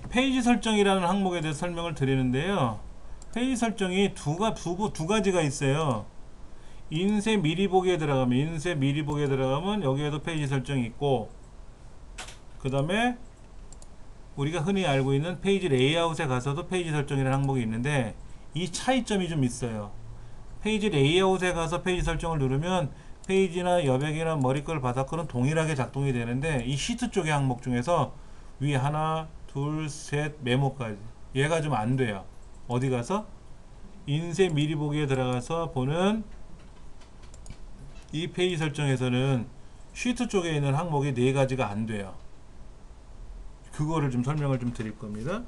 페이지 설정이라는 항목에 대해서 설명을 드리는데요. 페이지 설정이 두 가지가 있어요. 인쇄 미리 보기에 들어가면 여기에도 페이지 설정이 있고, 그 다음에 우리가 흔히 알고 있는 페이지 레이아웃에 가서도 페이지 설정이라는 항목이 있는데, 이 차이점이 좀 있어요. 페이지 레이아웃에 가서 페이지 설정을 누르면 페이지나 여백이나 머리글 바닥글은 동일하게 작동이 되는데, 이 시트 쪽의 항목 중에서 위에 하나 둘 셋 메모까지 얘가 좀 안 돼요. 어디 가서 인쇄 미리 보기에 들어가서 보는 이 페이지 설정에서는 시트 쪽에 있는 항목이 네 가지가 안 돼요. 그거를 좀 설명을 좀 드릴 겁니다.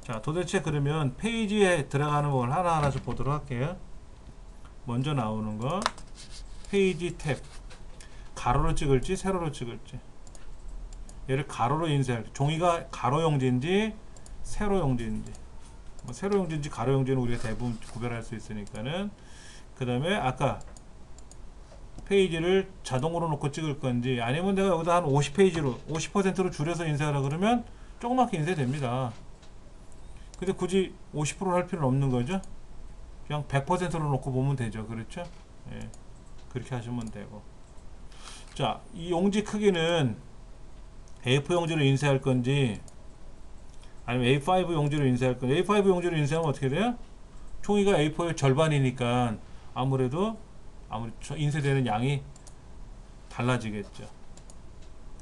자, 도대체 그러면 페이지에 들어가는 걸 하나하나씩 보도록 할게요. 먼저 나오는 거 페이지 탭, 가로로 찍을지 세로로 찍을지. 얘를 가로로 인쇄할, 종이가 가로 용지인지 세로 용지인지, 뭐 세로 용지인지 가로 용지는 우리가 대부분 구별할 수 있으니까는. 그 다음에 아까 페이지를 자동으로 놓고 찍을 건지, 아니면 내가 여기다 한 50페이지로 50%로 줄여서 인쇄하라 그러면 조그맣게 인쇄됩니다. 근데 굳이 50%를 할 필요는 없는 거죠. 그냥 100%로 놓고 보면 되죠. 그렇죠? 예, 그렇게 하시면 되고. 자, 이 용지 크기는 A4 용지로 인쇄할 건지 아니면 A5 용지로 인쇄할 건지. A5 용지로 인쇄하면 어떻게 돼요? 종이가 A4의 절반이니까 아무래도 인쇄되는 양이 달라지겠죠.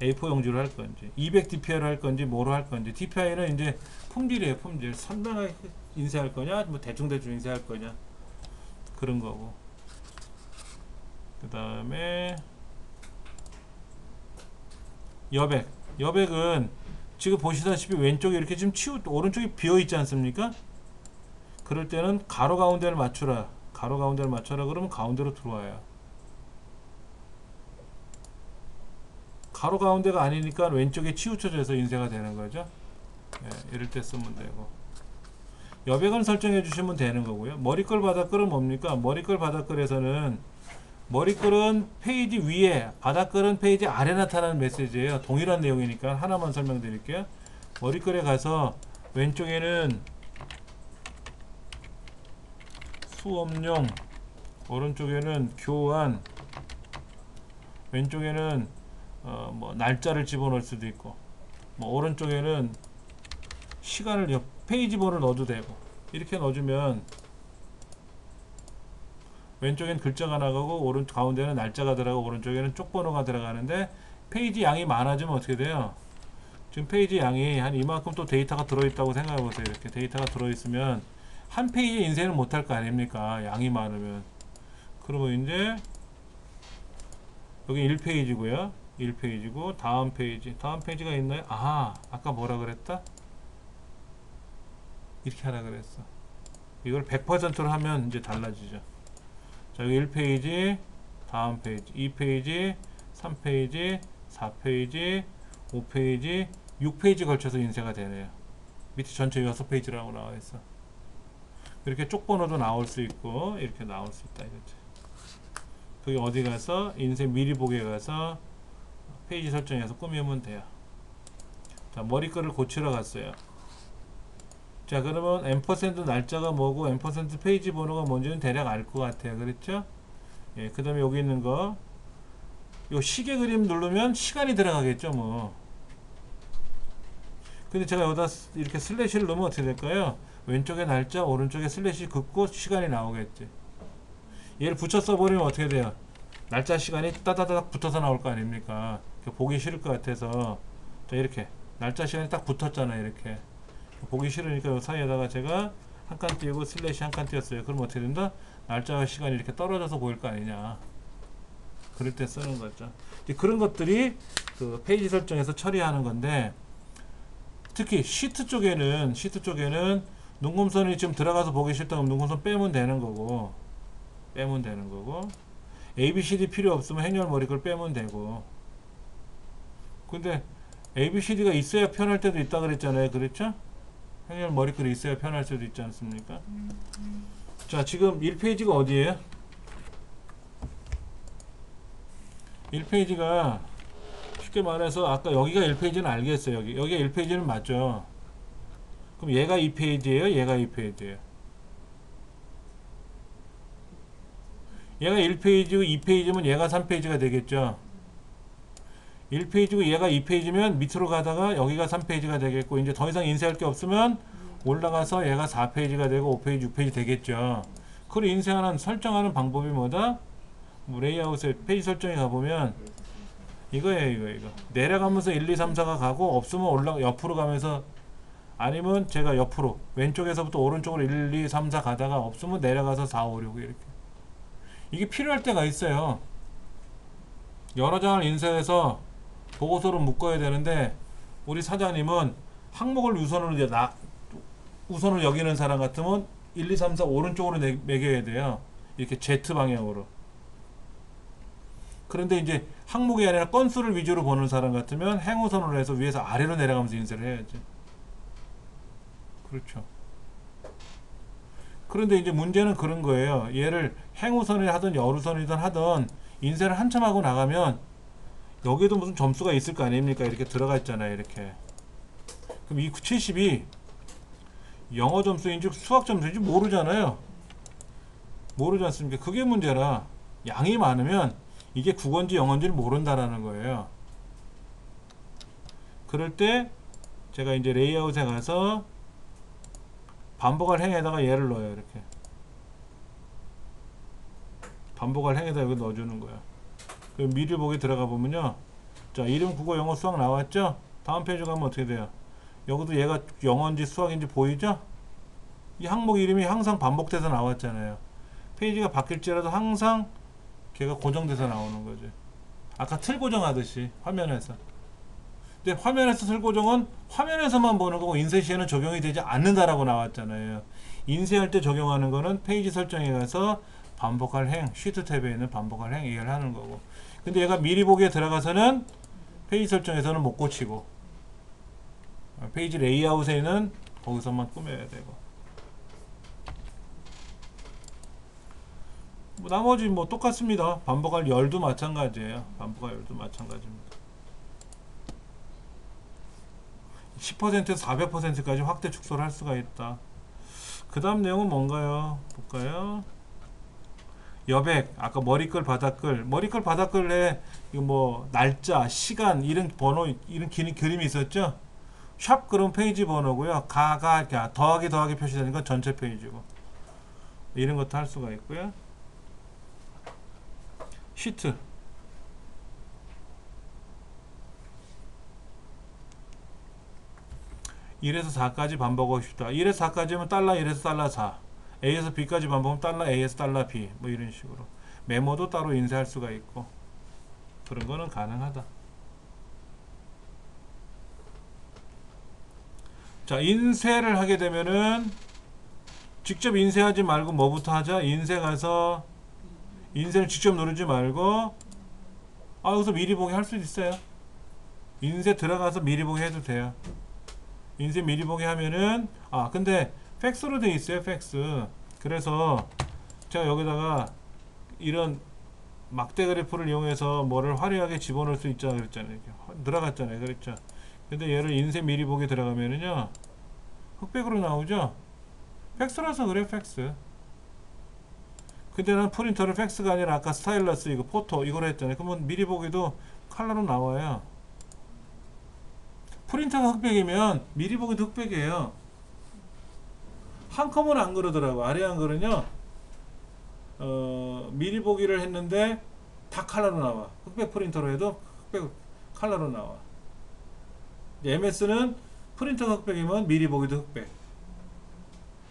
A4 용지로 할 건지 200dpi로 할 건지 뭐로 할 건지. dpi는 이제 품질이에요. 품질. 선명하게 인쇄할 거냐, 뭐 대충 인쇄할 거냐, 그런 거고. 그 다음에 여백은 지금 보시다시피 왼쪽에 이렇게 지금 오른쪽이 비어 있지 않습니까? 그럴 때는 가로 가운데를 맞추라 그러면 가운데로 들어와요. 가로 가운데가 아니니까 왼쪽에 치우쳐져서 인쇄가 되는 거죠. 예, 이럴 때 쓰면 되고. 여백은 설정해 주시면 되는 거고요. 머리글 바닥글은 뭡니까? 머리글 바닥글에서는 머리글은 페이지 위에, 바닥글은 페이지 아래 나타나는 메시지예요. 동일한 내용이니까 하나만 설명드릴게요. 머리글에 가서 왼쪽에는 수업용, 오른쪽에는 교환, 왼쪽에는 뭐 날짜를 집어넣을 수도 있고, 뭐 오른쪽에는 시간을, 페이지 번호를 넣어도 되고. 이렇게 넣어주면 왼쪽엔 글자가 나가고 가운데는 날짜가 들어가고 오른쪽에는 쪽번호가 들어가는데, 페이지 양이 많아지면 어떻게 돼요? 지금 페이지 양이 한 이만큼 또 데이터가 들어있다고 생각해 보세요. 이렇게 데이터가 들어있으면 한 페이지 인쇄는 못할 거 아닙니까? 양이 많으면. 그러면 이제 여기 1페이지고요 1페이지고 다음 페이지가 있나요? 아하, 아까 뭐라 그랬다? 이렇게 하라 그랬어. 이걸 100%로 하면 이제 달라지죠. 자, 여기 1페이지, 다음 페이지, 2페이지, 3페이지, 4페이지, 5페이지, 6페이지 걸쳐서 인쇄가 되네요. 밑에 전체 6페이지라고 나와 있어. 이렇게 쪽번호도 나올 수 있고 이렇게 나올 수 있다 이거지. 그게 어디 가서 인쇄 미리 보기에 가서 페이지 설정해서 꾸미면 돼요. 자, 머리글을 고치러 갔어요. 자, 그러면 앰퍼센드 날짜가 뭐고 앰퍼센드 페이지 번호가 뭔지는 대략 알 것 같아요. 그렇죠? 예, 그 다음에 여기 있는 거, 요 시계 그림 누르면 시간이 들어가겠죠 뭐. 근데 제가 여기다 이렇게 슬래시를 넣으면 어떻게 될까요? 왼쪽에 날짜, 오른쪽에 슬래시 긋고 시간이 나오겠지. 얘를 붙여 써버리면 어떻게 돼요? 날짜 시간이 따다다닥 붙어서 나올 거 아닙니까? 보기 싫을 것 같아서. 자, 이렇게 날짜 시간이 딱 붙었잖아요. 이렇게 보기 싫으니까 요 사이에다가 제가 한 칸 띄우고 슬래시 한 칸 띄웠어요. 그럼 어떻게 된다? 날짜와 시간이 이렇게 떨어져서 보일 거 아니냐. 그럴 때 쓰는 거죠. 이제 그런 것들이 그 페이지 설정에서 처리하는 건데, 특히 시트 쪽에는 눈금선이 지금 들어가서 보기 싫다면 눈금선 빼면 되는 거고, ABCD 필요 없으면 행렬 머리글 빼면 되고. 근데 ABCD가 있어야 편할 때도 있다 그랬잖아요. 그렇죠? 행렬 머리글이 있어야 편할 수도 있지 않습니까? 자, 지금 1페이지가 어디에요? 1페이지가 쉽게 말해서 아까 여기가 1페이지는 알겠어요. 여기가 1페이지는 맞죠. 그럼 얘가 2페이지예요, 얘가 2페이지예요. 얘가 1페이지고 2페이지면 얘가 3페이지가 되겠죠. 1페이지고 얘가 2페이지면 밑으로 가다가 여기가 3페이지가 되겠고, 이제 더 이상 인쇄할 게 없으면 올라가서 얘가 4페이지가 되고 5페이지, 6페이지 되겠죠. 그걸 인쇄하는, 설정하는 방법이 뭐다? 뭐 레이아웃에 페이지 설정에 가보면 이거예요, 이거. 내려가면서 1, 2, 3, 4가 가고, 없으면 옆으로 가면서, 아니면 제가 옆으로, 왼쪽에서부터 오른쪽으로 1, 2, 3, 4 가다가 없으면 내려가서 4, 5, 6 이렇게. 이게 필요할 때가 있어요. 여러 장을 인쇄해서 보고서로 묶어야 되는데, 우리 사장님은 항목을 우선으로 여기는 사람 같으면 1, 2, 3, 4 오른쪽으로 매겨야 돼요. 이렇게 Z 방향으로. 그런데 이제 항목이 아니라 건수를 위주로 보는 사람 같으면 행우선으로 해서 위에서 아래로 내려가면서 인쇄를 해야지. 그렇죠. 그런데 이제 문제는 그런 거예요. 얘를 행우선을 하든 여루선이든 하든 인쇄를 한참 하고 나가면 여기에도 무슨 점수가 있을 거 아닙니까? 이렇게 들어가 있잖아요. 이렇게. 그럼 이 70이 영어 점수인지 수학 점수인지 모르잖아요. 모르지 않습니까? 그게 문제라. 양이 많으면 이게 국어인지 영어인지를 모른다라는 거예요. 그럴 때 제가 이제 레이아웃에 가서 반복할 행에다가 얘를 넣어요. 이렇게 반복할 행에다 여기 넣어주는 거야. 그럼 미리 보기 들어가 보면요, 자, 이름, 국어, 영어, 수학 나왔죠? 다음 페이지 가면 어떻게 돼요? 여기도 얘가 영어인지 수학인지 보이죠? 이 항목 이름이 항상 반복돼서 나왔잖아요. 페이지가 바뀔지라도 항상 걔가 고정돼서 나오는 거지. 아까 틀 고정하듯이 화면에서. 근데 화면에서 틀 고정은 화면에서만 보는 거고 인쇄 시에는 적용이 되지 않는다라고 나왔잖아요. 인쇄할 때 적용하는 거는 페이지 설정에 가서 반복할 행, 시트 탭에 있는 반복할 행 이해를 하는 거고. 근데 얘가 미리 보기에 들어가서는 페이지 설정에서는 못 고치고, 페이지 레이아웃에는 거기서만 꾸며야 되고. 뭐 나머지 뭐 똑같습니다. 반복할 열도 마찬가지예요. 반복할 열도 마찬가지입니다. 10%에서 400%까지 확대 축소를 할 수가 있다. 그 다음 내용은 뭔가요? 볼까요? 여백, 아까 머리글, 바닥글. 머리글, 바닥글에 이거 뭐 날짜, 시간, 이런 번호, 이런 그림이 있었죠? 샵 그럼 페이지 번호고요. 더하기 표시되는 건 전체 페이지고. 이런 것도 할 수가 있고요. 시트. 1에서 4까지 반복하고 싶다. 1에서 4까지면 달러 1에서 달러 4. A에서 B까지 반복하면 달러 A에서 달러 B. 뭐 이런 식으로. 메모도 따로 인쇄할 수가 있고. 그런 거는 가능하다. 자, 인쇄를 하게 되면은 직접 인쇄하지 말고 뭐부터 하자? 인쇄 가서 인쇄를 직접 누르지 말고, 여기서 미리 보기 할 수 있어요. 인쇄 들어가서 미리 보기 해도 돼요. 인쇄 미리 보기 하면은, 근데 팩스로 돼 있어요. 팩스. 그래서 제가 여기다가 이런 막대 그래프를 이용해서 뭐를 화려하게 집어넣을 수 있잖아요. 그랬잖아요. 들어갔잖아요. 그랬죠. 근데 얘를 인쇄 미리 보기 들어가면은요, 흑백으로 나오죠. 팩스라서 그래. 팩스. 근데 난 프린터를 팩스가 아니라 아까 스타일러스 이거 포토 이걸 했잖아요. 그러면 미리 보기도 컬러로 나와요. 프린터가 흑백이면 미리 보기도 흑백이에요. 한컴은 안 그러더라고. 아래 한 글은요, 미리 보기를 했는데 다 컬러로 나와. 흑백 프린터로 해도 흑백 컬러로 나와. MS는 프린터가 흑백이면 미리 보기도 흑백,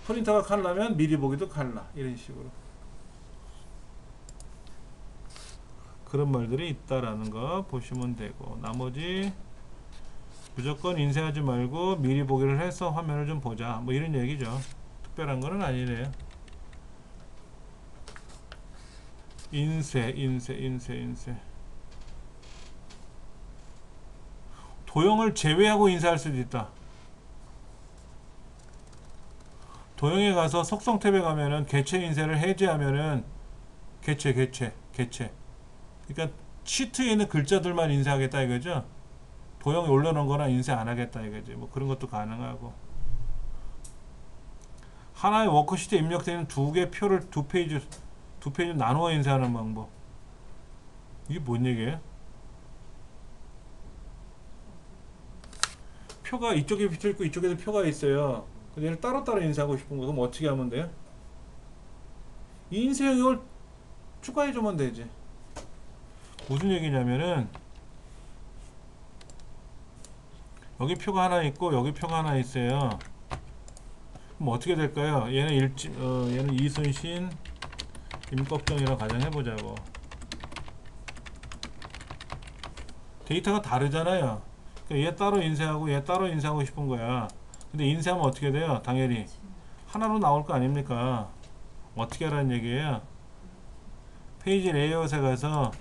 프린터가 컬러면 미리 보기도 컬러, 이런 식으로 그런 말들이 있다라는 거 보시면 되고, 나머지 무조건 인쇄하지 말고 미리 보기를 해서 화면을 좀 보자, 뭐 이런 얘기죠. 특별한 거는 아니래요. 인쇄. 도형을 제외하고 인쇄할 수도 있다. 도형에 가서 속성 탭에 가면은 개체 인쇄를 해제하면은 개체. 그러니까 시트에 있는 글자들만 인쇄하겠다 이거죠. 도형에 올려놓은 거나 인쇄 안 하겠다 이거지. 뭐 그런 것도 가능하고. 하나의 워크시트에 입력되는 두 개 표를 두 페이지 나누어 인쇄하는 방법. 이게 뭔 얘기예요? 표가 이쪽에 붙어 있고 이쪽에도 표가 있어요. 근데 얘를 따로따로 인쇄하고 싶은 거. 그럼 어떻게 하면 돼요? 이 인쇄 영역을 추가해주면 되지. 무슨 얘기냐면은 여기 표가 하나 있고 여기 표가 하나 있어요. 그럼 어떻게 될까요? 얘는 이순신, 임꺽정이라고 가정해보자고. 데이터가 다르잖아요. 그러니까 얘 따로 인쇄하고 얘 따로 인쇄하고 싶은 거야. 근데 인쇄하면 어떻게 돼요? 당연히 하나로 나올 거 아닙니까? 어떻게 하라는 얘기예요? 페이지 레이아웃에 가서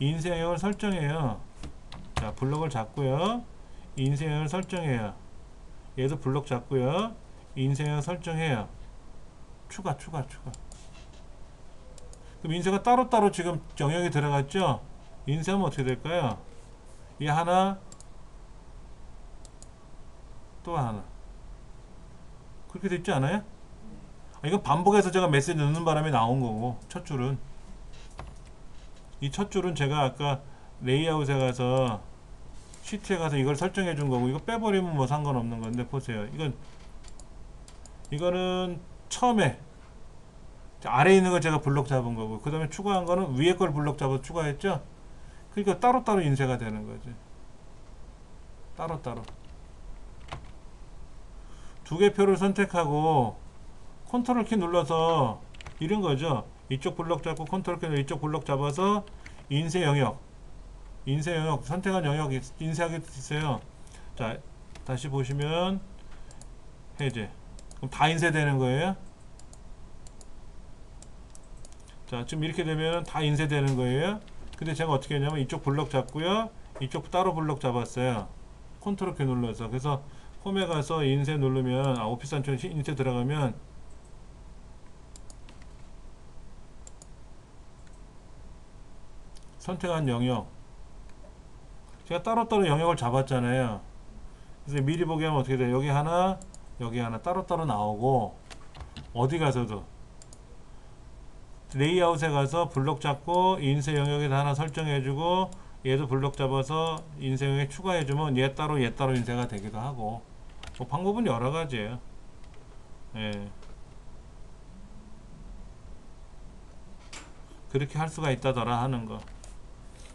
인쇄 영역을 설정해요. 자, 블록을 잡고요. 인쇄 영역을 설정해요. 얘도 블록 잡고요. 인쇄 영역 설정해요. 추가. 그럼 인쇄가 따로따로 지금 영역이 들어갔죠? 인쇄하면 어떻게 될까요? 얘 하나, 또 하나. 그렇게 됐지 않아요? 이건 반복해서 제가 메시지 넣는 바람에 나온 거고, 첫 줄은. 이 첫 줄은 제가 아까 레이아웃에 가서 시트에 가서 이걸 설정해 준 거고, 이거 빼버리면 뭐 상관없는 건데, 보세요. 이거는 처음에 아래에 있는 걸 제가 블록 잡은 거고, 그 다음에 추가한 거는 위에 걸 블록 잡아서 추가했죠? 그러니까 따로따로 인쇄가 되는 거지. 따로따로. 두 개 표를 선택하고 컨트롤 키 눌러서 이런 거죠. 이쪽 블록 잡고 컨트롤 키 눌러 이쪽 블록 잡아서 인쇄 영역 선택한 영역 인쇄하게 있어요. 자, 다시 보시면 해제. 그럼 다 인쇄되는 거예요. 자, 지금 이렇게 되면 다 인쇄되는 거예요. 근데 제가 어떻게 했냐면 이쪽 블록 잡고요. 이쪽 따로 블록 잡았어요. 컨트롤 키 눌러서. 그래서 홈에 가서 인쇄 누르면 오피스 안쪽 인쇄 들어가면 선택한 영역 제가 따로따로 영역을 잡았잖아요. 그래서 미리 보기 하면 어떻게 돼요? 여기 하나 따로따로 나오고 어디 가서도 레이아웃에 가서 블록 잡고 인쇄 영역에다 하나 설정해주고 얘도 블록 잡아서 인쇄 영역에 추가해주면 얘 따로 인쇄가 되기도 하고 뭐 방법은 여러 가지예요. 예. 그렇게 할 수가 있다더라 하는 거.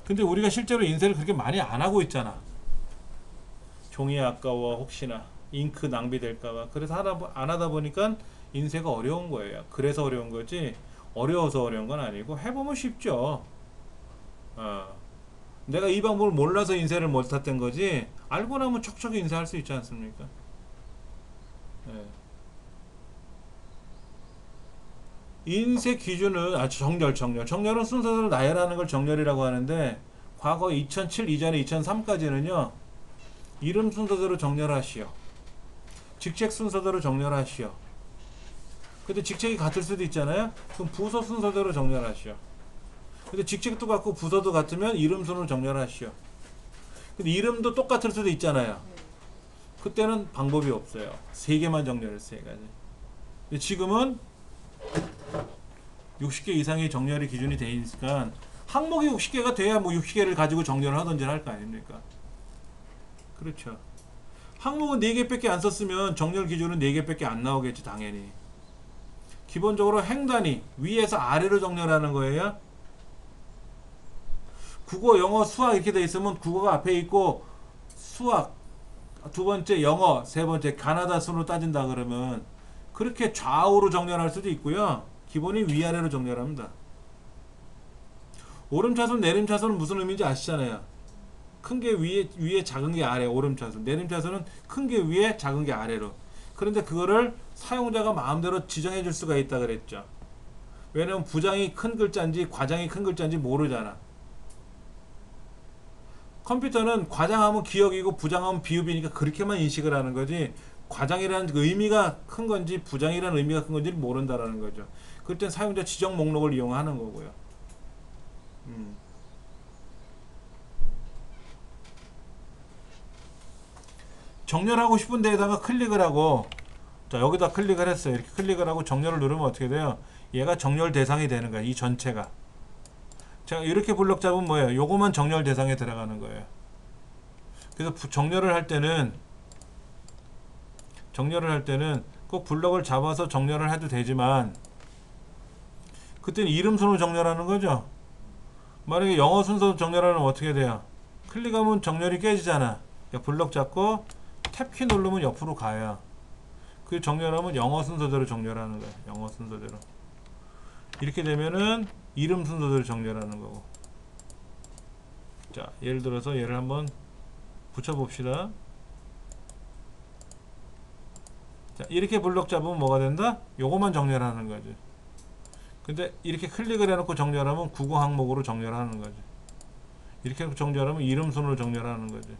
근데 우리가 실제로 인쇄를 그렇게 많이 안 하고 있잖아. 종이 아까워 혹시나 잉크 낭비될까봐. 그래서 안 하다 보니까 인쇄가 어려운 거예요. 그래서 어려운 거지 어려워서 어려운 건 아니고 해보면 쉽죠. 내가 이 방법을 몰라서 인쇄를 못했던 거지 알고 나면 척척 인쇄할 수 있지 않습니까? 예. 인쇄 기준은 정렬은 순서대로 나열하는 걸 정렬이라고 하는데 과거 2007 이전에 2003까지는요 이름 순서대로 정렬하시오, 직책 순서대로 정렬하시오. 근데 직책이 같을 수도 있잖아요. 그럼 부서 순서대로 정렬하시오. 근데 직책도 같고 부서도 같으면 이름 순으로 정렬하시오. 근데 이름도 똑같을 수도 있잖아요. 그때는 방법이 없어요. 세 개만 정렬했어요. 세 가지. 근데 지금은 60개 이상의 정렬이 기준이 되어 있으니까 항목이 60개가 돼야 뭐 60개를 가지고 정렬을 하든지 할 거 아닙니까? 그렇죠. 항목은 4개밖에 안 썼으면 정렬 기준은 4개밖에 안 나오겠지 당연히. 기본적으로 행단위 위에서 아래로 정렬하는 거예요. 국어, 영어, 수학 이렇게 돼 있으면 국어가 앞에 있고 수학 두 번째, 영어 세 번째, 가나다 순으로 따진다 그러면 그렇게 좌우로 정렬할 수도 있고요. 기본이 위아래로 정렬합니다. 오름차순, 내림차순은 무슨 의미인지 아시잖아요. 큰 게 위에 작은 게 아래, 오름차순. 내림차순은 큰 게 위에 작은 게 아래로. 그런데 그거를 사용자가 마음대로 지정해 줄 수가 있다 그랬죠. 왜냐면 부장이 큰 글자인지 과장이 큰 글자인지 모르잖아. 컴퓨터는 과장하면 기억이고 부장하면 비읍이니까 그렇게만 인식을 하는 거지 과장이라는 의미가 큰 건지 부장이라는 의미가 큰 건지 모른다라는 거죠. 그럴 땐 사용자 지정 목록을 이용하는 거고요. 정렬하고 싶은 데에다가 클릭을 하고 자, 여기다 클릭을 했어요. 이렇게 클릭을 하고 정렬을 누르면 어떻게 돼요? 얘가 정렬 대상이 되는 거야. 이 전체가. 자, 이렇게 블럭 잡으면 뭐예요? 요거만 정렬 대상에 들어가는 거예요. 그래서 정렬을 할 때는 꼭 블럭을 잡아서 정렬을 해도 되지만 그때는 이름 순으로 정렬하는 거죠. 만약에 영어 순서로 정렬하면 어떻게 돼요? 클릭하면 정렬이 깨지잖아. 그러니까 블럭 잡고 탭키 누르면 옆으로 가요. 그 정렬하면 영어 순서대로 정렬하는 거예요. 영어 순서대로. 이렇게 되면은 이름 순서대로 정렬하는 거고. 자, 예를 들어서 얘를 한번 붙여봅시다. 자, 이렇게 블럭 잡으면 뭐가 된다? 요거만 정렬하는 거지. 근데 이렇게 클릭을 해놓고 정렬하면 국어 항목으로 정렬하는 거지. 이렇게 해놓고 정렬하면 이름 순으로 정렬하는 거지.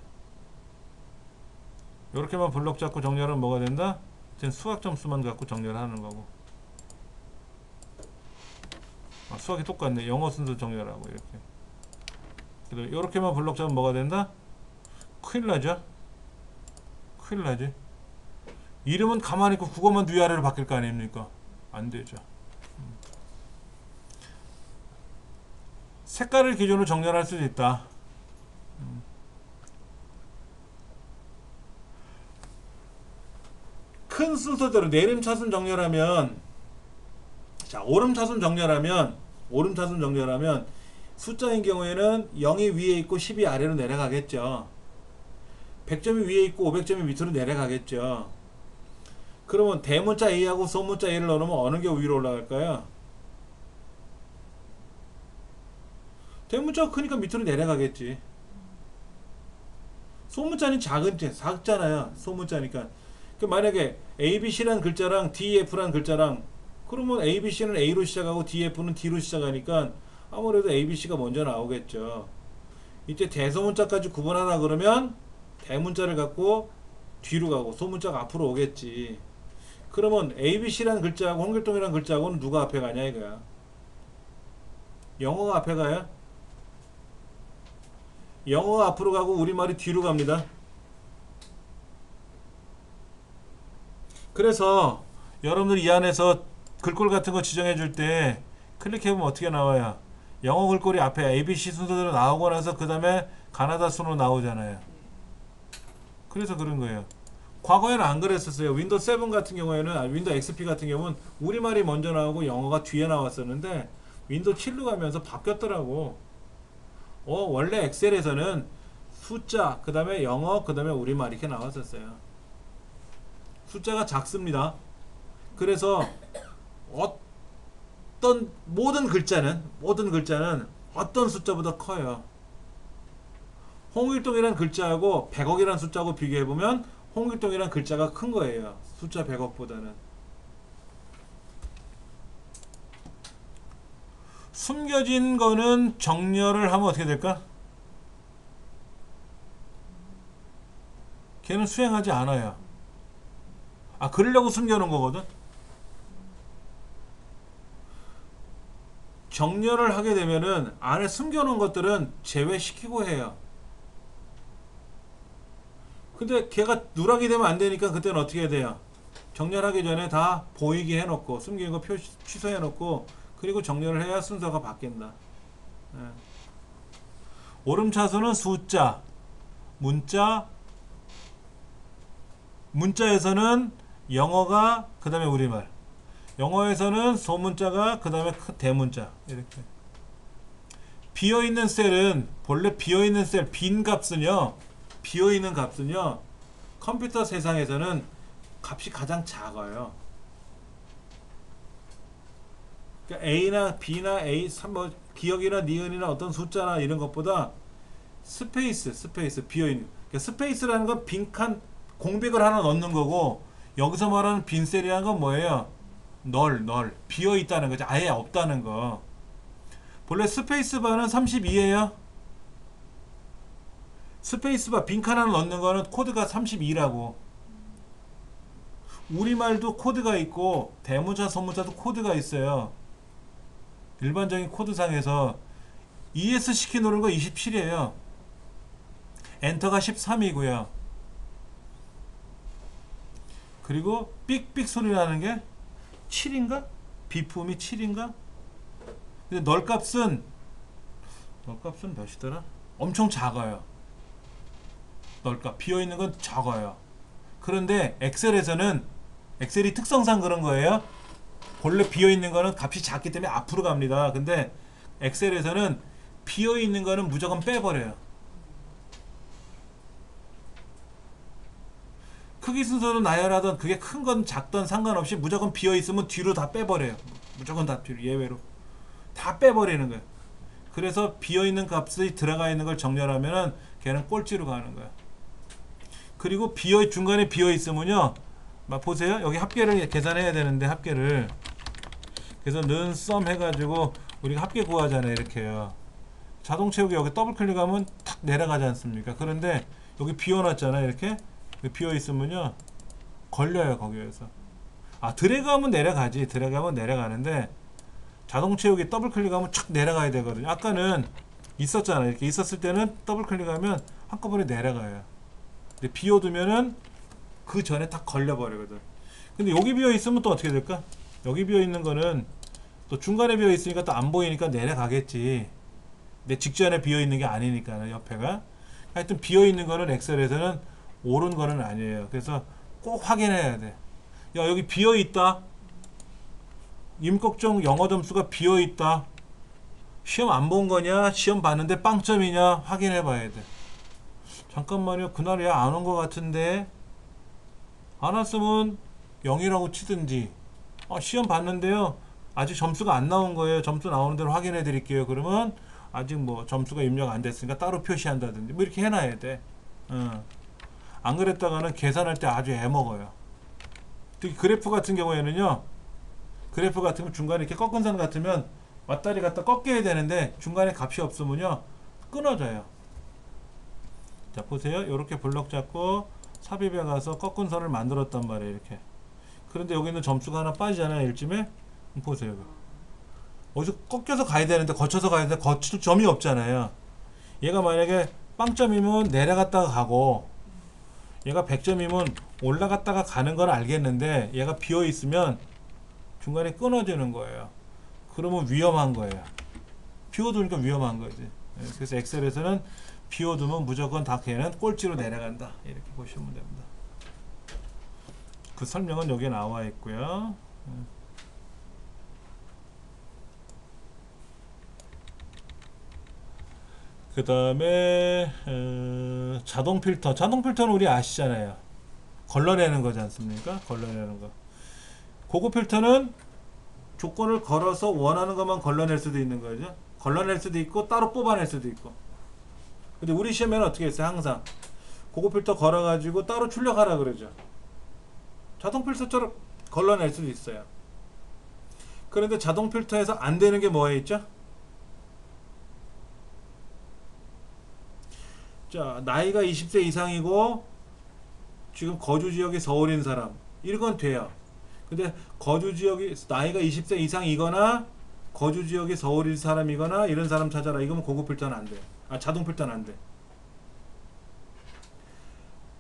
이렇게만 블럭 잡고 정렬하면 뭐가 된다? 이제 수학 점수만 갖고 정렬하는 거고. 아, 수학이 똑같네. 영어 순서 정렬하고 이렇게. 그래서 이렇게만 블럭 잡으면 뭐가 된다? 큰일 나죠? 큰일 나지. 이름은 가만히 있고 국어만 위아래로 바뀔 거 아닙니까? 안 되죠. 색깔을 기준으로 정렬할 수도 있다. 큰 순서대로 내림차순 정렬하면, 자, 오름차순 정렬하면 숫자인 경우에는 0이 위에 있고 10이 아래로 내려가겠죠. 100점이 위에 있고 500점이 밑으로 내려가겠죠. 그러면 대문자 A하고 소문자 A를 넣으면 어느 게 위로 올라갈까요? 대문자가 크니까 밑으로 내려가겠지. 소문자는 작잖아요. 소문자니까. 그 만약에 ABC라는 글자랑 DEF라는 글자랑, 그러면 ABC는 A로 시작하고 DEF는 D로 시작하니까 아무래도 ABC가 먼저 나오겠죠. 이때 대소문자까지 구분하라 그러면 대문자를 갖고 뒤로 가고 소문자가 앞으로 오겠지. 그러면 ABC라는 글자하고 홍길동이라는 글자하고는 누가 앞에 가냐 이거야. 영어가 앞에 가요? 영어가 앞으로 가고 우리말이 뒤로 갑니다. 그래서 여러분들 이 안에서 글꼴 같은 거 지정해 줄 때 클릭해보면 어떻게 나와요? 영어 글꼴이 앞에 ABC 순서대로 나오고 나서 그 다음에 가나다 순으로 나오잖아요. 그래서 그런 거예요. 과거에는 안 그랬었어요. 윈도우 7 같은 경우에는, 윈도우 XP 같은 경우는 우리말이 먼저 나오고 영어가 뒤에 나왔었는데 윈도우 7로 가면서 바뀌었더라고. 원래 엑셀에서는 숫자, 그 다음에 영어, 그 다음에 우리말 이렇게 나왔었어요. 숫자가 작습니다. 그래서 모든 글자는 어떤 숫자보다 커요. 홍길동이라는 글자하고 100억이라는 숫자하고 비교해보면 홍길동이라는 글자가 큰 거예요. 숫자 100억보다는. 숨겨진 거는 정렬을 하면 어떻게 될까? 걔는 수행하지 않아요. 그러려고 숨겨놓은 거거든. 정렬을 하게 되면은 안에 숨겨놓은 것들은 제외시키고 해요. 근데 걔가 누락이 되면 안 되니까 그때는 어떻게 해야 돼요? 정렬하기 전에 다 보이게 해놓고 숨긴 거 취소해놓고 그리고 정렬을 해야 순서가 바뀐다. 오름차순은 숫자, 문자에서는 영어가 그 다음에 우리말, 영어에서는 소문자가 그 다음에 대문자. 이렇게 비어있는 셀은, 본래 비어있는 셀 빈 값은요, 비어있는 값은요 컴퓨터 세상에서는 값이 가장 작아요. 그러니까 A나 B나 A, 뭐 기억이나 니은이나 어떤 숫자나 이런 것보다 스페이스 비어있는, 그러니까 스페이스라는 건 빈칸 공백을 하나 넣는 거고, 여기서 말하는 빈셀이라는 건 뭐예요? 널 비어있다는 거죠. 아예 없다는 거. 본래 스페이스바는 32예요. 스페이스바 빈칸 하나 넣는 거는 코드가 32라고. 우리말도 코드가 있고 대문자 소문자도 코드가 있어요. 일반적인 코드상에서 ESC 누른 거 27이에요. 엔터가 13이고요. 그리고 삑삑 소리 나는 게 7인가? 비품이 7인가? 근데 널값은 몇이더라? 엄청 작아요. 널값 비어있는 건 작아요. 그런데 엑셀이 특성상 그런 거예요. 본래 비어있는 거는 값이 작기 때문에 앞으로 갑니다. 근데 엑셀에서는 비어있는 거는 무조건 빼버려요. 크기 순서는 나열하던 그게 큰 건 작던 상관없이 무조건 비어있으면 뒤로 다 빼버려요. 무조건 다 뒤로, 예외로 다 빼버리는 거예요. 그래서 비어있는 값이 들어가 있는 걸 정렬하면은 걔는 꼴찌로 가는 거야. 그리고 중간에 비어있으면요, 막 보세요. 여기 합계를 계산해야 되는데, 합계를 그래서 는 썸 해가지고 우리가 합계 구하잖아요. 이렇게요. 자동 채우기 여기 더블 클릭하면 탁 내려가지 않습니까? 그런데 여기 비워놨잖아요. 이렇게 비어있으면요 걸려요. 거기에서 드래그하면 내려가지. 드래그하면 내려가는데 자동 채우기 더블 클릭하면 촥 내려가야 되거든요. 아까는 있었잖아요. 이렇게 있었을 때는 더블 클릭하면 한꺼번에 내려가요. 근데 비워두면은 그 전에 딱 걸려버리거든. 근데 여기 비어있으면 또 어떻게 될까? 여기 비어있는 거는 또 중간에 비어있으니까 또 안 보이니까 내려가겠지. 근데 직전에 비어있는 게 아니니까, 옆에가. 하여튼 비어있는 거는 엑셀에서는 옳은 거는 아니에요. 그래서 꼭 확인해야 돼. 야, 여기 비어있다. 임꺽정 영어 점수가 비어있다. 시험 안 본 거냐? 시험 봤는데 빵점이냐? 확인해 봐야 돼. 잠깐만요. 그날 얘 안 온 거 같은데. 안 왔으면 0이라고 치든지, 시험 봤는데요 아직 점수가 안 나온 거예요. 점수 나오는 대로 확인해 드릴게요. 그러면 아직 뭐 점수가 입력 안 됐으니까 따로 표시한다든지 뭐 이렇게 해놔야 돼. 안 그랬다가는 계산할 때 아주 애먹어요. 특히 그래프 같은 경우에는요, 그래프 같으면 중간에 이렇게 꺾은 선 같으면 왔다리 갔다 꺾여야 되는데 중간에 값이 없으면요 끊어져요. 자, 보세요. 이렇게 블럭 잡고 삽입에 가서 꺾은 선을 만들었단 말이에요. 이렇게. 그런데 여기는 점수가 하나 빠지잖아요. 일쯤에. 보세요. 어디서 꺾여서 가야 되는데, 거쳐서 가야 되는데 거칠 점이 없잖아요. 얘가 만약에 빵점이면 내려갔다가 가고, 얘가 100점이면 올라갔다가 가는 건 알겠는데, 얘가 비어 있으면 중간에 끊어지는 거예요. 그러면 위험한 거예요. 비워두니까 위험한 거지. 그래서 엑셀에서는 비워두면 무조건 다 걔는 꼴찌로 내려간다. 이렇게 보시면 됩니다. 그 설명은 여기에 나와 있고요. 그 다음에 자동 필터. 자동 필터는 우리 아시잖아요. 걸러내는 거지 않습니까? 걸러내는 거. 고급 필터는 조건을 걸어서 원하는 것만 걸러낼 수도 있는 거죠. 걸러낼 수도 있고 따로 뽑아낼 수도 있고. 근데 우리 시험에는 어떻게 했어요? 항상 고급 필터 걸어가지고 따로 출력하라 그러죠. 자동 필터처럼 걸러낼 수도 있어요. 그런데 자동 필터에서 안 되는 게 뭐에 있죠? 자, 나이가 20세 이상이고 지금 거주 지역이 서울인 사람, 이건 돼요. 근데 거주 지역이 나이가 20세 이상이거나 거주 지역이 서울인 사람이거나 이런 사람 찾아라. 이거면 고급 필터는 안 돼. 자동 필터는 안 돼.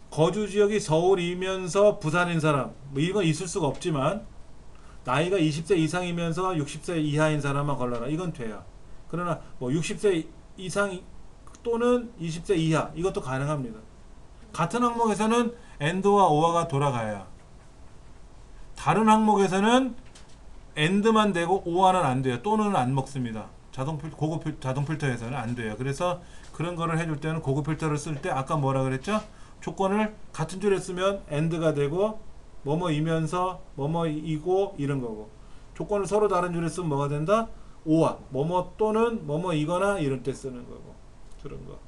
거주 지역이 서울이면서 부산인 사람, 뭐 이건 있을 수가 없지만 나이가 20세 이상이면서 60세 이하인 사람만 걸러라. 이건 돼요. 그러나 뭐 60세 이상 또는 20세 이하, 이것도 가능합니다. 같은 항목에서는 AND와 OR가 돌아가요. 다른 항목에서는 AND만 되고 OR는 안 돼요. 또는 안 먹습니다. 고급 자동 필터에서는 안 돼요. 그래서 그런 거를 해줄 때는 고급 필터를 쓸 때 아까 뭐라 그랬죠? 조건을 같은 줄에 쓰면 AND가 되고 뭐뭐이면서 뭐뭐이고 이런 거고, 조건을 서로 다른 줄에 쓰면 뭐가 된다? OR, 뭐뭐 또는 뭐뭐이거나 이럴 때 쓰는 거고, 그런 거.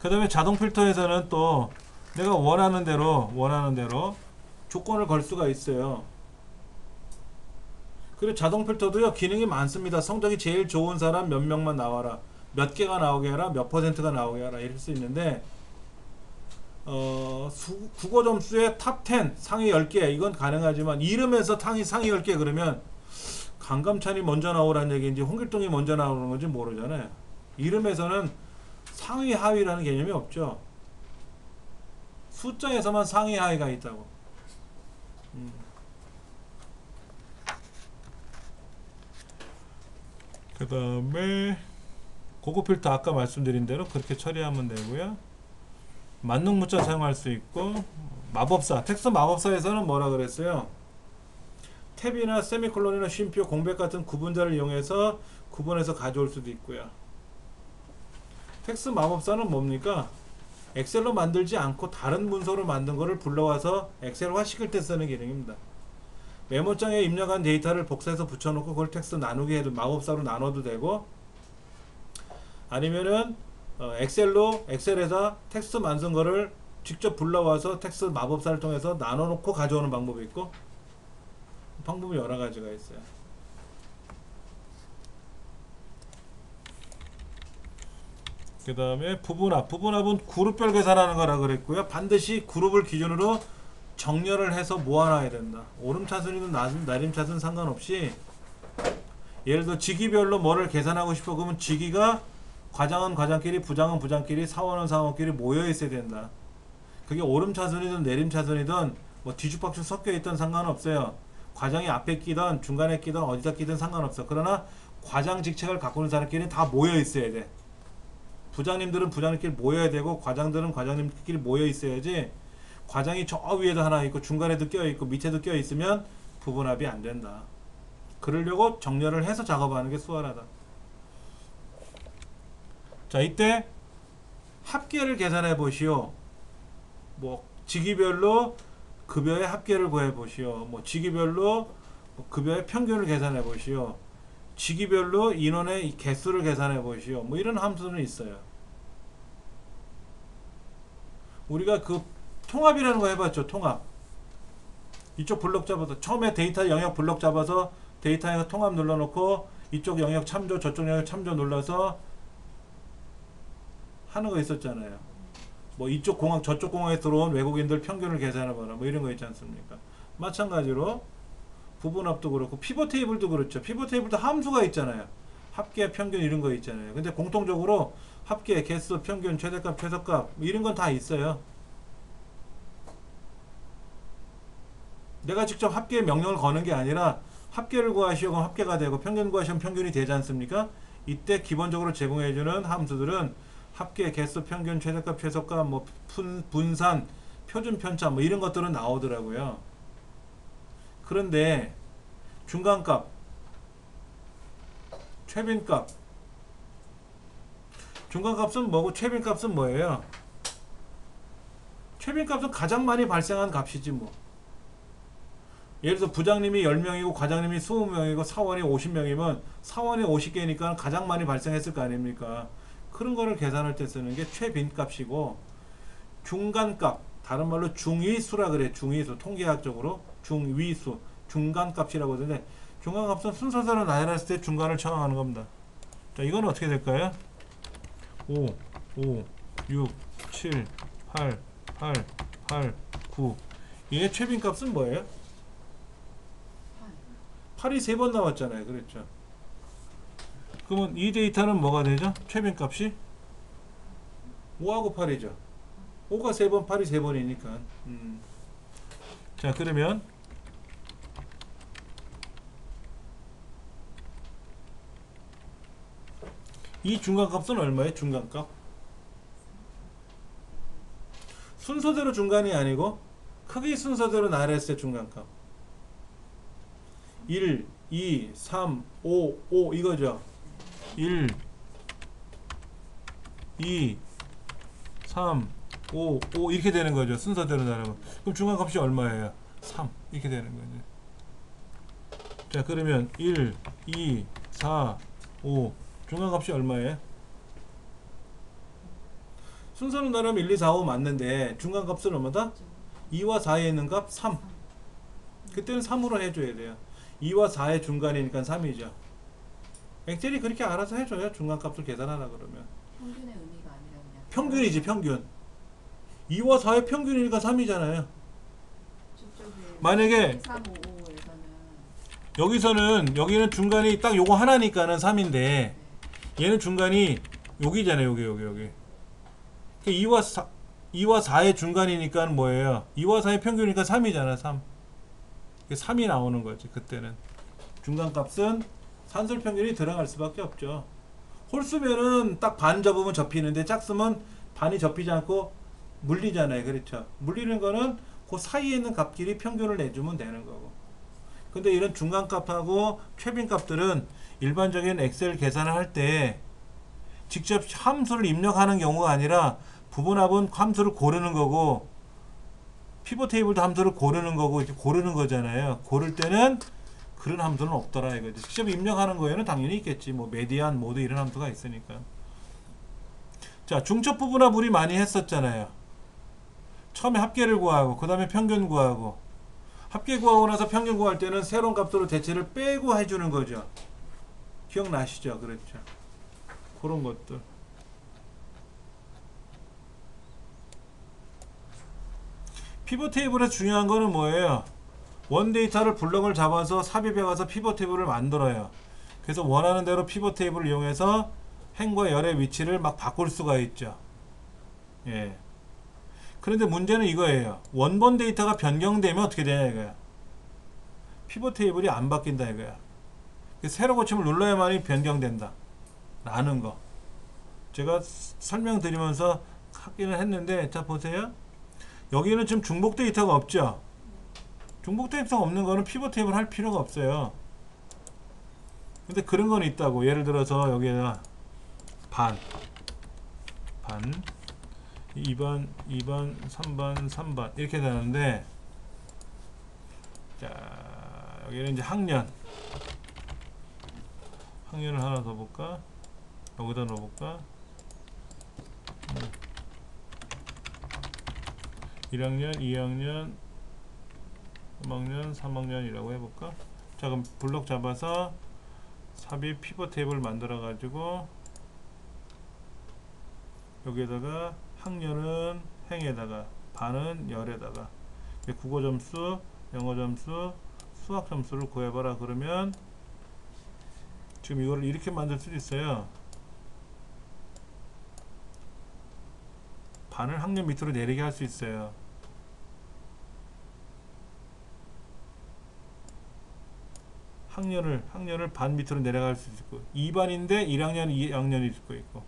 그 다음에 자동 필터에서는 또 내가 원하는 대로 조건을 걸 수가 있어요. 그리고 자동 필터도요 기능이 많습니다. 성적이 제일 좋은 사람 몇 명만 나와라, 몇 개가 나오게 해라, 몇 퍼센트가 나오게 하라, 이럴 수 있는데 국어 점수의 탑 10 상위 10개 이건 가능하지만 이름에서 상위 10개 그러면 강감찬이 먼저 나오라는 얘기인지 홍길동이 먼저 나오는 건지 모르잖아요. 이름에서는 상위 하위라는 개념이 없죠. 숫자에서만 상위 하위가 있다고. 그 다음에 고급 필터 아까 말씀드린 대로 그렇게 처리하면 되고요. 만능 문자 사용할 수 있고, 마법사, 텍스트 마법사에서는 뭐라 그랬어요? 탭이나 세미콜론이나 쉼표, 공백 같은 구분자를 이용해서 구분해서 가져올 수도 있고요. 텍스트 마법사는 뭡니까? 엑셀로 만들지 않고 다른 문서로 만든 거를 불러와서 엑셀화 시킬 때 쓰는 기능입니다. 메모장에 입력한 데이터를 복사해서 붙여놓고 그걸 텍스트 나누게 해도, 마법사로 나눠도 되고, 아니면은 엑셀에다 텍스트 만든 거를 직접 불러와서 텍스트 마법사를 통해서 나눠놓고 가져오는 방법이 있고, 방법이 여러 가지가 있어요. 그 다음에 부분합. 부분합은 그룹별 계산하는 거라 그랬고요. 반드시 그룹을 기준으로 정렬을 해서 모아놔야 된다. 오름차순이든 내림차순 상관없이, 예를 들어 직위별로 뭐를 계산하고 싶어 그러면 직위가 과장은 과장끼리, 부장은 부장끼리, 사원은 사원끼리 모여 있어야 된다. 그게 오름차순이든 내림차순이든 뭐 뒤죽박죽 섞여 있든 상관없어요. 과장이 앞에 끼든 중간에 끼든 어디다 끼든 상관없어. 그러나 과장 직책을 갖고 있는 사람끼리 다 모여 있어야 돼. 부장님들은 부장님끼리 모여야 되고, 과장들은 과장님끼리 모여 있어야지, 과장이 저 위에도 하나 있고 중간에도 껴 있고 밑에도 껴 있으면 부분합이 안 된다. 그러려고 정렬을 해서 작업하는 게 수월하다. 자, 이때 합계를 계산해 보시오. 뭐 직위별로 급여의 합계를 구해 보시오. 뭐 직위별로 급여의 평균을 계산해 보시오. 직위별로 인원의 개수를 계산해 보시오. 뭐 이런 함수는 있어요. 우리가 그 통합이라는 거 해봤죠. 통합. 이쪽 블록 잡아서 처음에 데이터 영역 블록 잡아서 데이터에서 통합 눌러놓고 이쪽 영역 참조 저쪽 영역 참조 눌러서 하는 거 있었잖아요. 뭐 이쪽 공항 저쪽 공항에 들어온 외국인들 평균을 계산해봐라 뭐 이런 거 있지 않습니까? 마찬가지로 부분합도 그렇고 피벗 테이블도 그렇죠. 피벗 테이블도 함수가 있잖아요. 합계 평균 이런 거 있잖아요. 근데 공통적으로 합계 개수 평균 최대값 최소값 뭐 이런 건 다 있어요. 내가 직접 합계 명령을 거는 게 아니라 합계를 구하시오 그럼 합계가 되고 평균 구하시면 평균이 되지 않습니까? 이때 기본적으로 제공해주는 함수들은 합계, 개수, 평균, 최대값, 최소값, 뭐 분산, 표준 편차 뭐 이런 것들은 나오더라고요. 그런데 중간값, 최빈값, 중간값은 뭐고 최빈값은 뭐예요? 최빈값은 가장 많이 발생한 값이지 뭐. 예를 들어 부장님이 10명이고 과장님이 20명이고 사원이 50명이면 사원이 50개니까 가장 많이 발생했을 거 아닙니까? 그런 거를 계산할 때 쓰는 게 최빈값이고, 중간값, 다른 말로 중위수라 그래. 중위수, 통계학적으로 중위수, 중간값이라고 하는데, 중간값은 순서대로 나열했을 때 중간을 청하는 겁니다. 자, 이건 어떻게 될까요? 5, 5, 6, 7, 8, 8, 8, 9. 얘의 최빈값은 뭐예요? 8이 3번 나왔잖아요. 그랬죠. 그러면 이 데이터는 뭐가 되죠? 최빈값이 5하고 8이죠. 5가 3번, 8이 3번이니까. 자, 그러면 이 중간값은 얼마예요? 중간값. 순서대로 중간이 아니고 크기 순서대로 나열했을 때 중간값. 1, 2, 3, 5, 5 이거죠. 1, 2, 3, 5, 5 이렇게 되는 거죠. 순서대로 나누면. 그럼 중간값이 얼마예요? 3 이렇게 되는 거죠. 자, 그러면 1, 2, 4, 5 중간값이 얼마예요? 순서로 나누면 1, 2, 4, 5 맞는데 중간값은 얼마다? 2와 4에 있는 값 3. 그때는 3으로 해줘야 돼요. 2와 4의 중간이니까 3이죠. 엑셀이 그렇게 알아서 해줘요. 중간값을 계산하라 그러면. 평균의 의미가 아니라 그냥 평균이지 평균. 2와 4의 평균이니까 3이잖아요. 만약에 3, 5, 5에서는 여기는 중간이 딱 요거 하나니까는 3인데 네. 얘는 중간이 여기잖아요. 여기. 2와 4 2와 4의 중간이니까 뭐예요? 2와 4의 평균이니까 3이잖아. 3. 3이 나오는 거지. 그때는 중간값은 산술 평균이 들어갈 수밖에 없죠. 홀수면은 딱 반 접으면 접히는데 짝수면 반이 접히지 않고 물리잖아요. 그렇죠? 물리는 거는 그 사이에 있는 값끼리 평균을 내주면 되는 거고. 근데 이런 중간값하고 최빈값들은 일반적인 엑셀 계산을 할 때 직접 함수를 입력하는 경우가 아니라 부분합은 함수를 고르는 거고 피벗 테이블도 함수를 고르는 거고 이렇게 고르는 거잖아요. 고를 때는 그런 함수는 없더라 이거죠. 직접 입력하는 거에는 당연히 있겠지. 뭐 메디안, 모드 이런 함수가 있으니까. 자, 중첩 부분합 우리 많이 했었잖아요. 처음에 합계를 구하고 그 다음에 평균 구하고 합계 구하고 나서 평균 구할 때는 새로운 값으로 대체를 빼고 해주는 거죠. 기억나시죠? 그렇죠. 그런 것들. 피벗 테이블에서 중요한 거는 뭐예요? 원 데이터를 블럭을 잡아서 삽입해 가서 피벗 테이블을 만들어요. 그래서 원하는 대로 피벗 테이블을 이용해서 행과 열의 위치를 막 바꿀 수가 있죠. 예. 그런데 문제는 이거예요. 원본 데이터가 변경되면 어떻게 되냐 이거야. 피벗 테이블이 안 바뀐다 이거야. 새로 고침을 눌러야만이 변경된다 라는 거. 제가 설명드리면서 하기는 했는데, 자 보세요. 여기는 지금 중복 데이터가 없죠. 중복 데이터가 없는 거는 피벗 테이블 할 필요가 없어요. 근데 그런 건 있다고. 예를 들어서 여기에다 반 2번 3번 3번 이렇게 되는데, 자 여기는 이제 학년을 하나 더 볼까? 여기다 넣어볼까? 1학년, 2학년, 3학년, 3학년이라고 해볼까? 자 그럼 블록 잡아서 삽입 피벗 테이블 만들어 가지고 여기에다가 학년은 행에다가 반은 열에다가 국어 점수, 영어 점수, 수학 점수를 구해봐라 그러면 지금 이거를 이렇게 만들 수도 있어요. 반을 학년 밑으로 내리게 할 수 있어요. 학년을 반 밑으로 내려갈 수 있고 2반인데 1학년 2학년일 수도 있고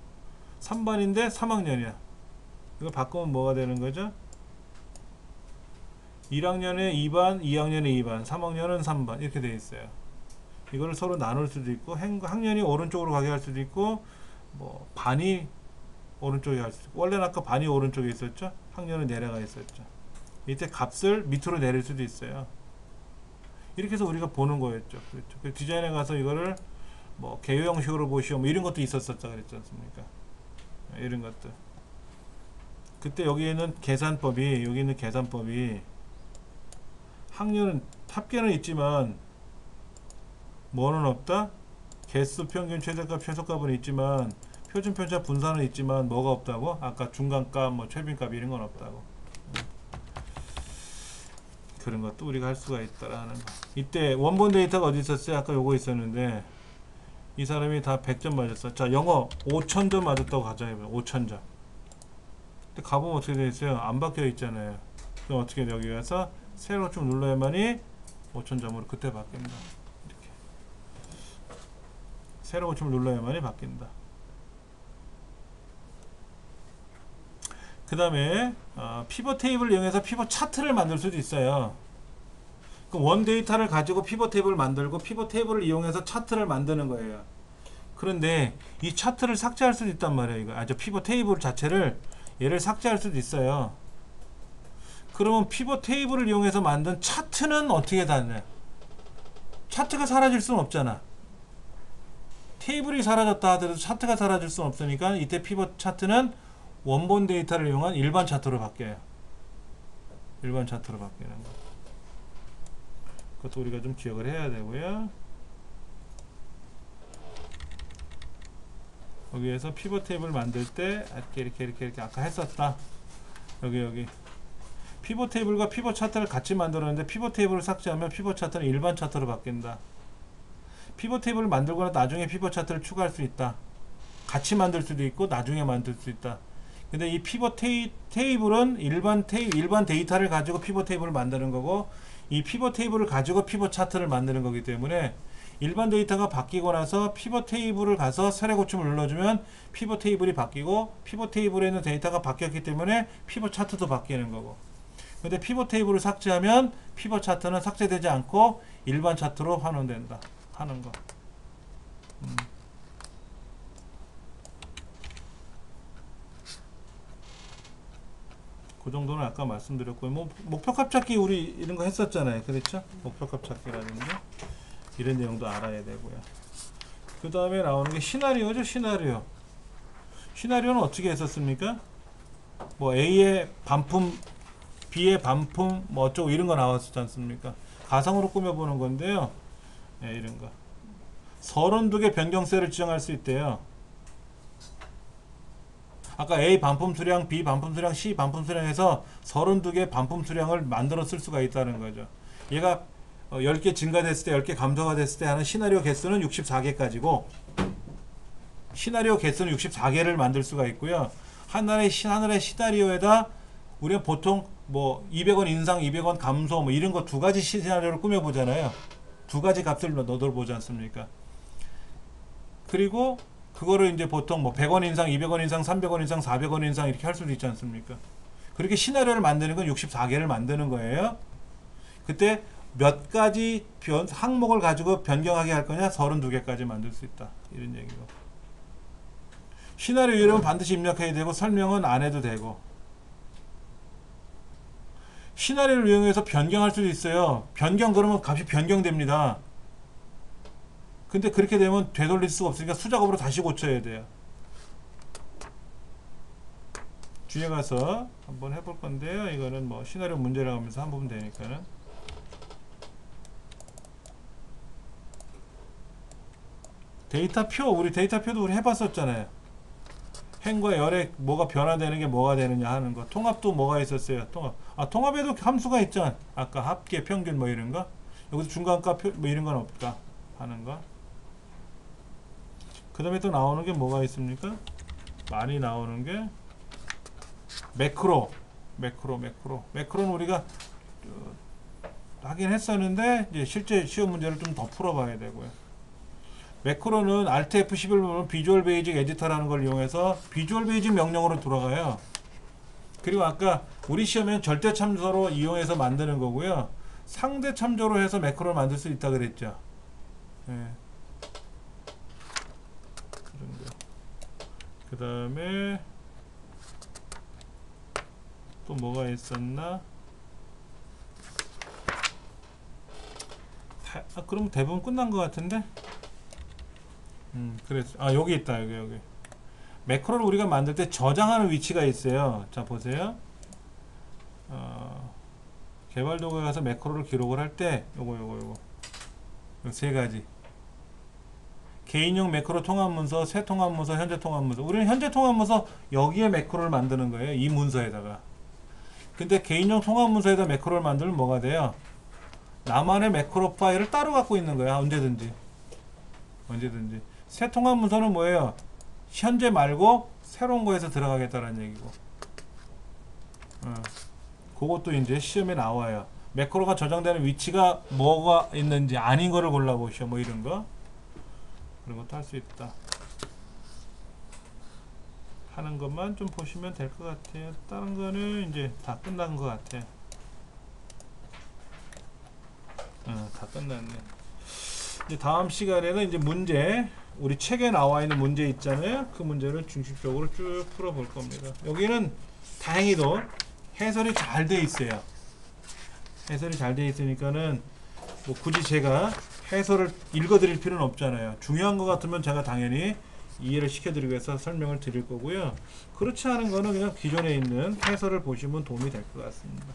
3반인데 3학년이야. 이거 바꾸면 뭐가 되는 거죠? 1학년에 2반, 2학년에 2반, 3학년은 3반 이렇게 되어 있어요. 이거를 서로 나눌 수도 있고 학년이 오른쪽으로 가게 할 수도 있고 뭐 반이 오른쪽에 할 수도 있고 원래는 아까 반이 오른쪽에 있었죠? 학년은 내려가 있었죠. 이때 값을 밑으로 내릴 수도 있어요. 이렇게 해서 우리가 보는 거였죠. 그렇죠. 그 디자인에 가서 이거를 뭐 개요 형식으로 보시오 뭐 이런 것도 있었었다 그랬지 않습니까? 이런 것들. 그때 여기 있는 계산법이 학년은 합계는 있지만 뭐는 없다? 개수, 평균, 최대값, 최소값은 있지만 표준 편차 분산은 있지만 뭐가 없다고? 아까 중간값, 뭐 최빈값 이런 건 없다고. 그런 것도 우리가 할 수가 있다라는 거. 이때 원본 데이터가 어디 있었어요? 아까 요거 있었는데 이 사람이 다 100점 맞았어. 자, 영어 5000점 맞았다고 가정해봐요. 5000점. 근데 가보면 어떻게 되어 있어요? 안 바뀌어 있잖아요. 그럼 어떻게 여기 가서 새로 좀 눌러야만이 5000점으로 그때 바뀐다. 이렇게 새로 고침을 눌러야만이 바뀐다. 그 다음에 피벗 테이블을 이용해서 피벗 차트를 만들 수도 있어요. 그럼 원 데이터를 가지고 피벗 테이블을 만들고 피벗 테이블을 이용해서 차트를 만드는 거예요. 그런데 이 차트를 삭제할 수도 있단 말이에요. 이거 저 피벗 테이블 자체를 얘를 삭제할 수도 있어요. 그러면 피벗 테이블을 이용해서 만든 차트는 어떻게 다냐? 차트가 사라질 수는 없잖아. 테이블이 사라졌다 하더라도 차트가 사라질 수는 없으니까 이때 피벗 차트는 원본 데이터를 이용한 일반 차트로 바뀌어요. 일반 차트로 바뀌는 거. 그것도 우리가 좀 기억을 해야 되고요. 여기에서 피벗 테이블 만들 때 이렇게 아까 했었다. 여기 피벗 테이블과 피벗 차트를 같이 만들었는데 피벗 테이블을 삭제하면 피벗 차트는 일반 차트로 바뀐다. 피벗 테이블을 만들거나 나중에 피벗 차트를 추가할 수 있다. 같이 만들 수도 있고 나중에 만들 수 있다. 근데 이 피벗 테이블은 일반 데이터를 가지고 피벗 테이블을 만드는 거고, 이 피벗 테이블을 가지고 피벗 차트를 만드는 거기 때문에 일반 데이터가 바뀌고 나서 피벗 테이블을 가서 세례 고침을 눌러주면 피벗 테이블이 바뀌고, 피벗 테이블에 있는 데이터가 바뀌었기 때문에 피벗 차트도 바뀌는 거고. 근데 피벗 테이블을 삭제하면 피벗 차트는 삭제되지 않고 일반 차트로 환원된다 하는 거. 그 정도는 아까 말씀드렸고요. 뭐 목표값 찾기 우리 이런 거 했었잖아요. 그렇죠? 목표값 찾기라든지 이런 내용도 알아야 되고요. 그 다음에 나오는 게 시나리오죠. 시나리오는 어떻게 했었습니까? 뭐 A의 반품, B의 반품, 뭐 어쩌고 이런 거 나왔었지 않습니까? 가상으로 꾸며보는 건데요. 네, 이런 거. 32개 변경세를 지정할 수 있대요. 아까 A 반품 수량, B 반품 수량, C 반품 수량에서 32개 반품 수량을 만들어 쓸 수가 있다는 거죠. 얘가 10개 증가됐을 때, 10개 감소가 됐을 때 하는 시나리오 개수는 64개까지고, 시나리오 개수는 64개를 만들 수가 있고요. 하나의 시나리오에다 우리가 보통 뭐 200원 인상, 200원 감소 뭐 이런 거 두 가지 시나리오를 꾸며보잖아요. 두 가지 값을 넣어보지 않습니까? 그리고 그거를 이제 보통 뭐 100원 인상, 200원 인상, 300원 인상, 400원 인상 이렇게 할 수도 있지 않습니까? 그렇게 시나리오를 만드는 건 64개를 만드는 거예요. 그때 몇 가지 항목을 가지고 변경하게 할 거냐? 32개까지 만들 수 있다. 이런 얘기고. 시나리오 이름은 반드시 입력해야 되고 설명은 안 해도 되고. 시나리오를 이용해서 변경할 수도 있어요. 변경 그러면 값이 변경됩니다. 근데 그렇게 되면 되돌릴 수가 없으니까 수작업으로 다시 고쳐야 돼요. 뒤에 가서 한번 해볼 건데요. 이거는 뭐 시나리오 문제라고 하면서 한번 보면 되니까는. 데이터표, 우리 데이터표도 우리 해봤었잖아요. 행과 열에 뭐가 변화되는 게 뭐가 되느냐 하는 거. 통합도 뭐가 있었어요. 통합에도 함수가 있잖아. 아까 합계, 평균 뭐 이런 거. 여기서 중간값 뭐 이런 건 없다 하는 거. 그 다음에 또 나오는 게 뭐가 있습니까? 많이 나오는 게 매크로는 우리가 하긴 했었는데 이제 실제 시험 문제를 좀 더 풀어봐야 되고요. 매크로는 Alt F11 보면 비주얼 베이직 에디터라는 걸 이용해서 비주얼 베이직 명령으로 돌아가요. 그리고 아까 우리 시험에는 절대 참조로 이용해서 만드는 거고요. 상대 참조로 해서 매크로를 만들 수 있다 그랬죠. 네. 그 다음에 또 뭐가 있었나? 그럼 대부분 끝난 것 같은데? 그래서 여기 있다. 여기 매크로를 우리가 만들 때 저장하는 위치가 있어요. 자 보세요. 개발 도구에 가서 매크로를 기록을 할 때 요거 세 가지. 개인용 매크로 통합문서, 새 통합문서, 현재 통합문서. 우리는 현재 통합문서 여기에 매크로를 만드는 거예요. 이 문서에다가. 근데 개인용 통합문서에다 매크로를 만들면 뭐가 돼요? 나만의 매크로 파일을 따로 갖고 있는 거야. 언제든지. 새 통합문서는 뭐예요? 현재 말고 새로운 거에서 들어가겠다는 얘기고. 그것도 이제 시험에 나와요. 매크로가 저장되는 위치가 뭐가 있는지 아닌 거를 골라보시오. 뭐 이런 거. 그런 것도 할 수 있다 하는 것만 좀 보시면 될 것 같아요. 다른 거는 이제 다 끝난 것 같아요. 다 끝났네. 이제 다음 시간에는 이제 문제, 우리 책에 나와 있는 문제 있잖아요. 그 문제를 중심적으로 쭉 풀어볼 겁니다. 여기는 다행히도 해설이 잘 돼 있어요. 해설이 잘 돼 있으니까는 뭐 굳이 제가 해설을 읽어드릴 필요는 없잖아요. 중요한 것 같으면 제가 당연히 이해를 시켜드리기 위해서 설명을 드릴 거고요. 그렇지 않은 거는 그냥 기존에 있는 해설을 보시면 도움이 될 것 같습니다.